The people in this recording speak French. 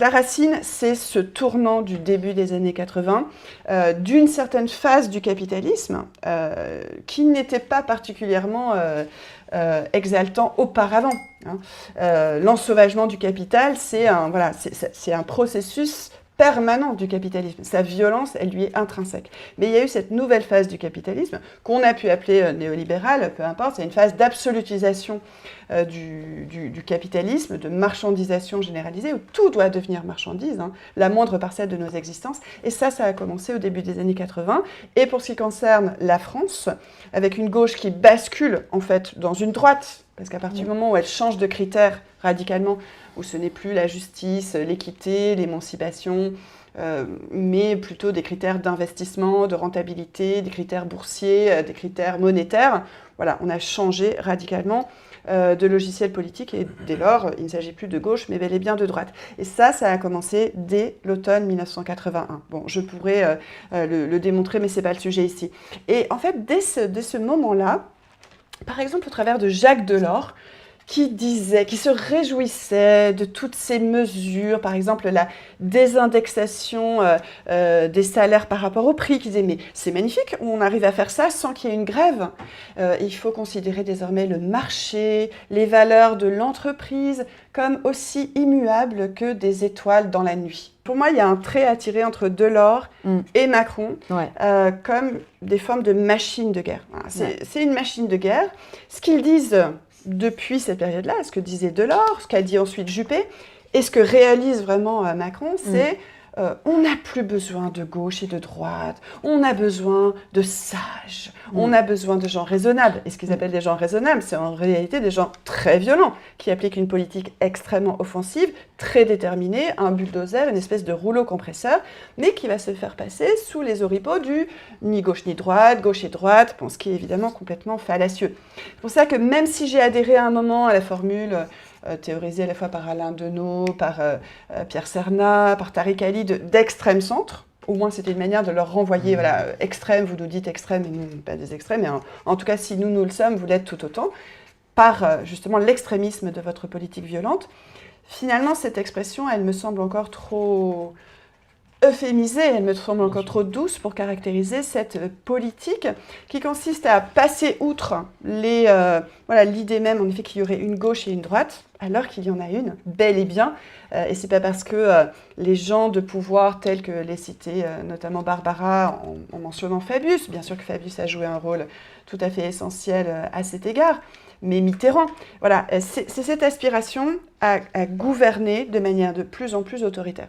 La racine, c'est ce tournant du début des années 80, d'une certaine phase du capitalisme qui n'était pas particulièrement exaltant auparavant. L'ensauvagement du capital, c'est un processus permanent du capitalisme. Sa violence, elle lui est intrinsèque. Mais il y a eu cette nouvelle phase du capitalisme, qu'on a pu appeler néolibérale, peu importe, c'est une phase d'absolutisation du capitalisme, de marchandisation généralisée, où tout doit devenir marchandise, la moindre parcelle de nos existences. Et ça a commencé au début des années 80. Et pour ce qui concerne la France, avec une gauche qui bascule, en fait, dans une droite, parce qu'à partir du moment où elle change de critères radicalement, où ce n'est plus la justice, l'équité, l'émancipation, mais plutôt des critères d'investissement, de rentabilité, des critères boursiers, des critères monétaires. Voilà, on a changé radicalement de logiciel politique et dès lors, il ne s'agit plus de gauche, mais bel et bien de droite. Et ça a commencé dès l'automne 1981. Bon, je pourrais le démontrer, mais ce n'est pas le sujet ici. Et en fait, dès ce moment-là, par exemple au travers de Jacques Delors, qui se réjouissait de toutes ces mesures, par exemple la désindexation des salaires par rapport au prix, qui disait mais c'est magnifique, on arrive à faire ça sans qu'il y ait une grève. Il faut considérer désormais le marché, les valeurs de l'entreprise comme aussi immuables que des étoiles dans la nuit. Pour moi, il y a un trait à tirer entre Delors et Macron, comme des formes de machines de guerre. Voilà, c'est une machine de guerre. Ce qu'ils disent depuis cette période-là, ce que disait Delors, ce qu'a dit ensuite Juppé, et ce que réalise vraiment Macron, c'est on n'a plus besoin de gauche et de droite, on a besoin de sages, on a besoin de gens raisonnables. Et ce qu'ils appellent des gens raisonnables, c'est en réalité des gens très violents, qui appliquent une politique extrêmement offensive, très déterminée, un bulldozer, une espèce de rouleau compresseur, mais qui va se faire passer sous les oripeaux du ni gauche ni droite, gauche et droite, ce qui est évidemment complètement fallacieux. C'est pour ça que même si j'ai adhéré à un moment à la formule théorisée à la fois par Alain Deneau, par Pierre Cernat, par Tariq Ali, d'extrême centre. Au moins, c'était une manière de leur renvoyer, voilà, extrême, vous nous dites extrême, et nous, pas des extrêmes, mais en tout cas, si nous le sommes, vous l'êtes tout autant, par justement l'extrémisme de votre politique violente. Finalement, cette expression, elle me semble encore trop euphémisée, elle me semble encore trop douce pour caractériser cette politique qui consiste à passer outre l'idée même, en effet, qu'il y aurait une gauche et une droite, alors qu'il y en a une, bel et bien. Et c'est pas parce que les gens de pouvoir, tels que les cités, notamment Barbara, en mentionnant Fabius, bien sûr que Fabius a joué un rôle tout à fait essentiel à cet égard, mais Mitterrand, voilà, c'est cette aspiration à gouverner de manière de plus en plus autoritaire.